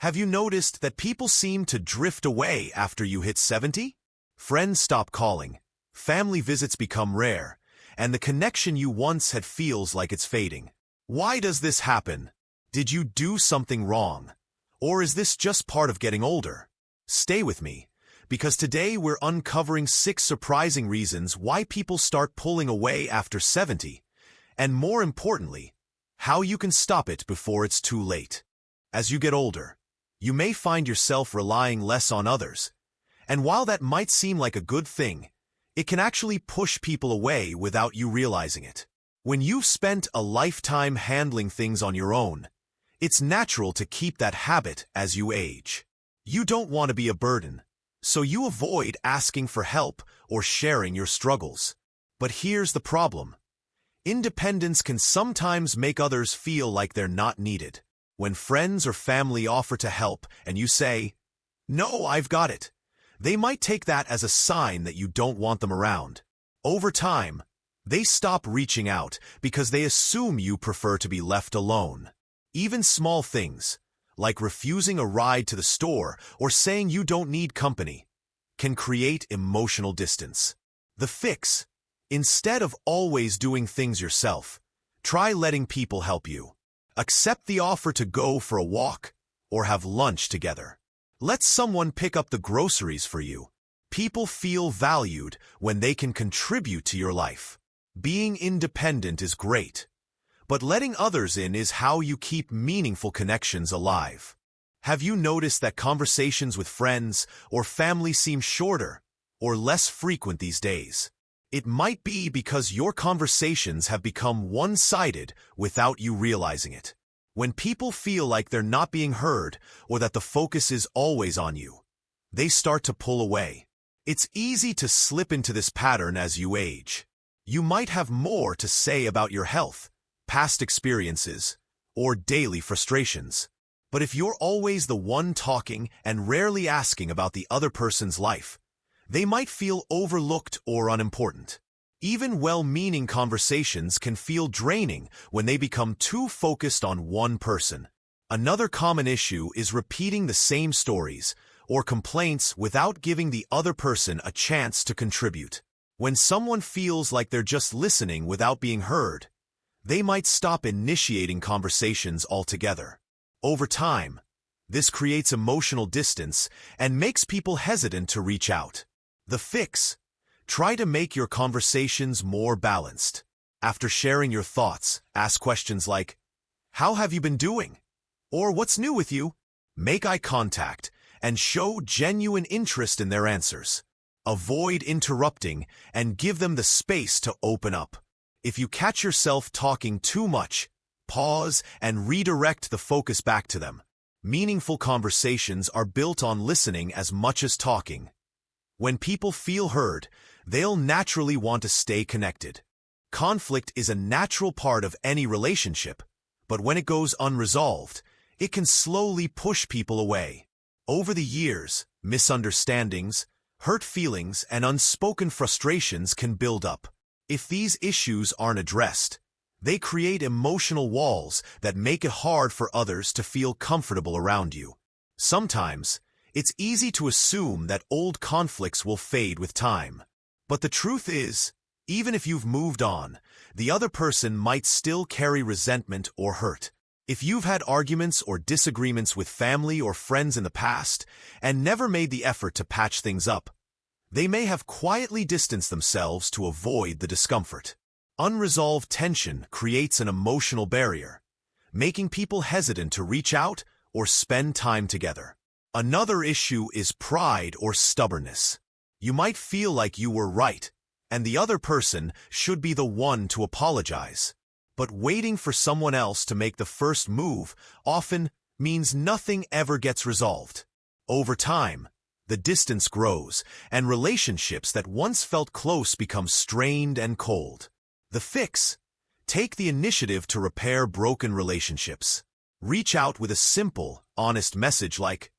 Have you noticed that people seem to drift away after you hit 70? Friends stop calling, family visits become rare, and the connection you once had feels like it's fading. Why does this happen? Did you do something wrong? Or is this just part of getting older? Stay with me, because today we're uncovering 6 surprising reasons why people start pulling away after 70, and more importantly, how you can stop it before it's too late. As you get older, you may find yourself relying less on others, and while that might seem like a good thing, it can actually push people away without you realizing it. When you've spent a lifetime handling things on your own, it's natural to keep that habit as you age. You don't want to be a burden, so you avoid asking for help or sharing your struggles. But here's the problem. Independence can sometimes make others feel like they're not needed. When friends or family offer to help and you say, "No, I've got it," they might take that as a sign that you don't want them around. Over time, they stop reaching out because they assume you prefer to be left alone. Even small things, like refusing a ride to the store or saying you don't need company, can create emotional distance. The fix: instead of always doing things yourself, try letting people help you. Accept the offer to go for a walk or have lunch together. Let someone pick up the groceries for you. People feel valued when they can contribute to your life. Being independent is great, but letting others in is how you keep meaningful connections alive. Have you noticed that conversations with friends or family seem shorter or less frequent these days? It might be because your conversations have become one-sided without you realizing it. When people feel like they're not being heard or that the focus is always on you, they start to pull away. It's easy to slip into this pattern as you age. You might have more to say about your health, past experiences, or daily frustrations. But if you're always the one talking and rarely asking about the other person's life, they might feel overlooked or unimportant. Even well-meaning conversations can feel draining when they become too focused on one person. Another common issue is repeating the same stories or complaints without giving the other person a chance to contribute. When someone feels like they're just listening without being heard, they might stop initiating conversations altogether. Over time, this creates emotional distance and makes people hesitant to reach out. The fix: try to make your conversations more balanced. After sharing your thoughts, ask questions like, "How have you been doing?" or "What's new with you?" Make eye contact and show genuine interest in their answers. Avoid interrupting and give them the space to open up. If you catch yourself talking too much, pause and redirect the focus back to them. Meaningful conversations are built on listening as much as talking. When people feel heard, they'll naturally want to stay connected. Conflict is a natural part of any relationship, but when it goes unresolved, it can slowly push people away. Over the years, misunderstandings, hurt feelings, and unspoken frustrations can build up. If these issues aren't addressed, they create emotional walls that make it hard for others to feel comfortable around you. Sometimes, it's easy to assume that old conflicts will fade with time. But the truth is, even if you've moved on, the other person might still carry resentment or hurt. If you've had arguments or disagreements with family or friends in the past and never made the effort to patch things up, they may have quietly distanced themselves to avoid the discomfort. Unresolved tension creates an emotional barrier, making people hesitant to reach out or spend time together. Another issue is pride or stubbornness. You might feel like you were right, and the other person should be the one to apologize. But waiting for someone else to make the first move often means nothing ever gets resolved. Over time, the distance grows, and relationships that once felt close become strained and cold. The fix: take the initiative to repair broken relationships. Reach out with a simple, honest message like,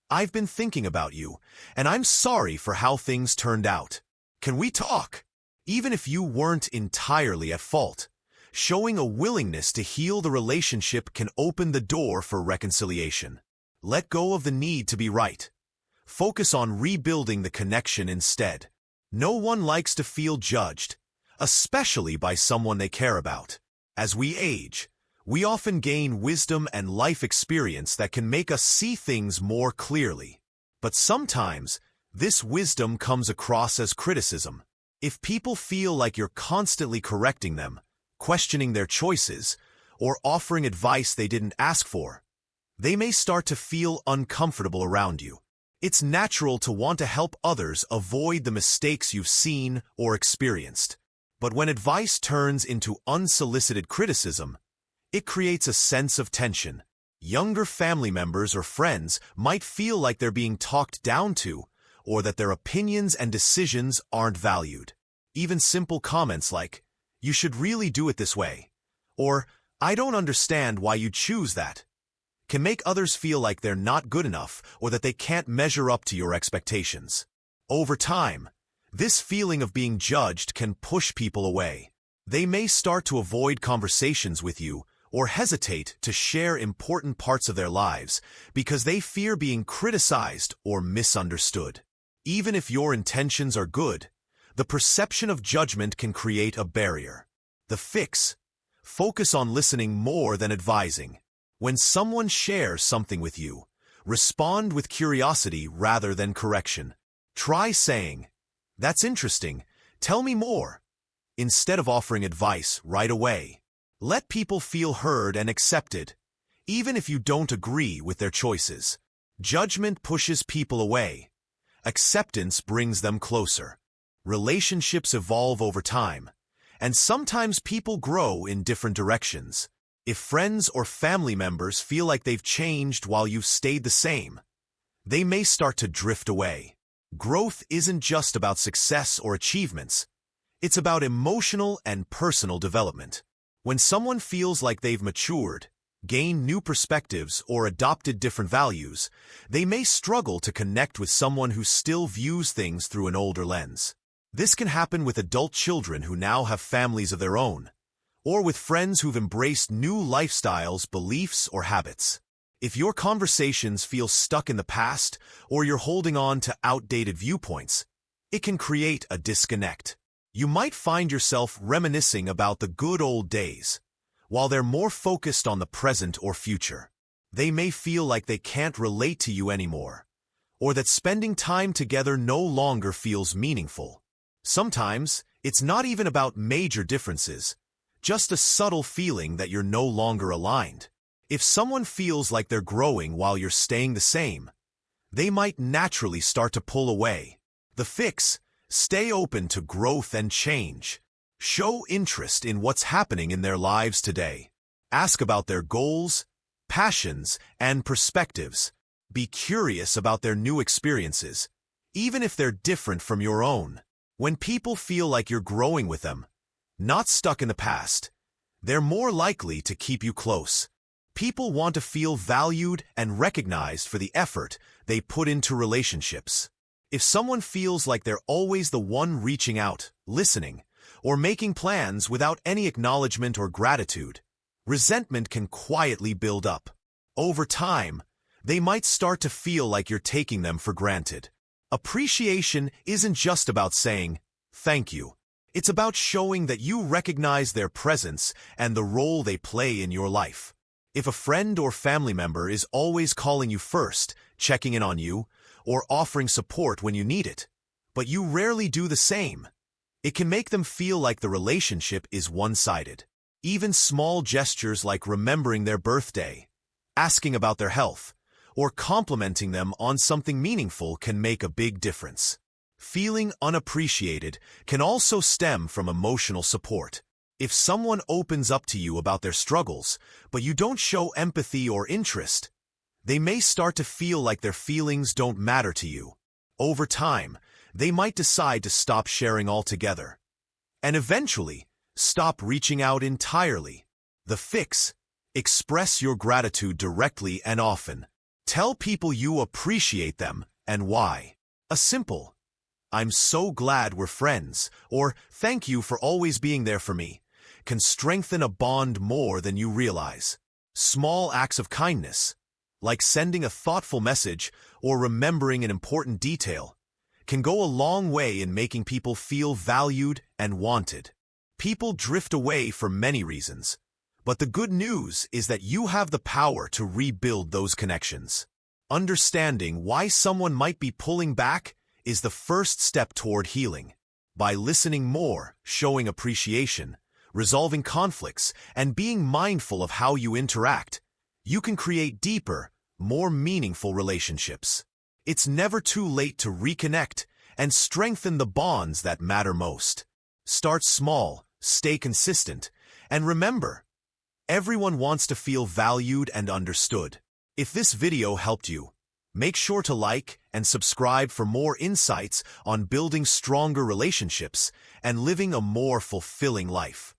"I've been thinking about you, and I'm sorry for how things turned out. Can we talk?" Even if you weren't entirely at fault, showing a willingness to heal the relationship can open the door for reconciliation. Let go of the need to be right. Focus on rebuilding the connection instead. No one likes to feel judged, especially by someone they care about. As we age, we often gain wisdom and life experience that can make us see things more clearly. But sometimes, this wisdom comes across as criticism. If people feel like you're constantly correcting them, questioning their choices, or offering advice they didn't ask for, they may start to feel uncomfortable around you. It's natural to want to help others avoid the mistakes you've seen or experienced. But when advice turns into unsolicited criticism, it creates a sense of tension. Younger family members or friends might feel like they're being talked down to, or that their opinions and decisions aren't valued. Even simple comments like, "You should really do it this way," or "I don't understand why you choose that," can make others feel like they're not good enough or that they can't measure up to your expectations. Over time, this feeling of being judged can push people away. They may start to avoid conversations with you or hesitate to share important parts of their lives because they fear being criticized or misunderstood. Even if your intentions are good, the perception of judgment can create a barrier. The fix: focus on listening more than advising. When someone shares something with you, respond with curiosity rather than correction. Try saying, "That's interesting, tell me more," instead of offering advice right away. Let people feel heard and accepted, even if you don't agree with their choices. Judgment pushes people away. Acceptance brings them closer. Relationships evolve over time, and sometimes people grow in different directions. If friends or family members feel like they've changed while you've stayed the same, they may start to drift away. Growth isn't just about success or achievements. It's about emotional and personal development. When someone feels like they've matured, gained new perspectives, or adopted different values, they may struggle to connect with someone who still views things through an older lens. This can happen with adult children who now have families of their own, or with friends who've embraced new lifestyles, beliefs, or habits. If your conversations feel stuck in the past, or you're holding on to outdated viewpoints, it can create a disconnect. You might find yourself reminiscing about the good old days, while they're more focused on the present or future. They may feel like they can't relate to you anymore, or that spending time together no longer feels meaningful. Sometimes, it's not even about major differences, just a subtle feeling that you're no longer aligned. If someone feels like they're growing while you're staying the same, they might naturally start to pull away. The fix: stay open to growth and change. Show interest in what's happening in their lives today. Ask about their goals, passions, and perspectives. Be curious about their new experiences, even if they're different from your own. When people feel like you're growing with them, not stuck in the past, they're more likely to keep you close. People want to feel valued and recognized for the effort they put into relationships. If someone feels like they're always the one reaching out, listening, or making plans without any acknowledgement or gratitude, resentment can quietly build up. Over time, they might start to feel like you're taking them for granted. Appreciation isn't just about saying, "Thank you." It's about showing that you recognize their presence and the role they play in your life. If a friend or family member is always calling you first, checking in on you, or offering support when you need it, but you rarely do the same, it can make them feel like the relationship is one-sided. Even small gestures like remembering their birthday, asking about their health, or complimenting them on something meaningful can make a big difference. Feeling unappreciated can also stem from emotional support. If someone opens up to you about their struggles, but you don't show empathy or interest, they may start to feel like their feelings don't matter to you. Over time, they might decide to stop sharing altogether, and eventually, stop reaching out entirely. The fix: express your gratitude directly and often. Tell people you appreciate them and why. A simple, "I'm so glad we're friends," or "Thank you for always being there for me," can strengthen a bond more than you realize. Small acts of kindness, like sending a thoughtful message or remembering an important detail, can go a long way in making people feel valued and wanted. People drift away for many reasons, but the good news is that you have the power to rebuild those connections. Understanding why someone might be pulling back is the first step toward healing. By listening more, showing appreciation, resolving conflicts, and being mindful of how you interact, you can create deeper, more meaningful relationships. It's never too late to reconnect and strengthen the bonds that matter most. Start small, stay consistent, and remember, everyone wants to feel valued and understood. If this video helped you, make sure to like and subscribe for more insights on building stronger relationships and living a more fulfilling life.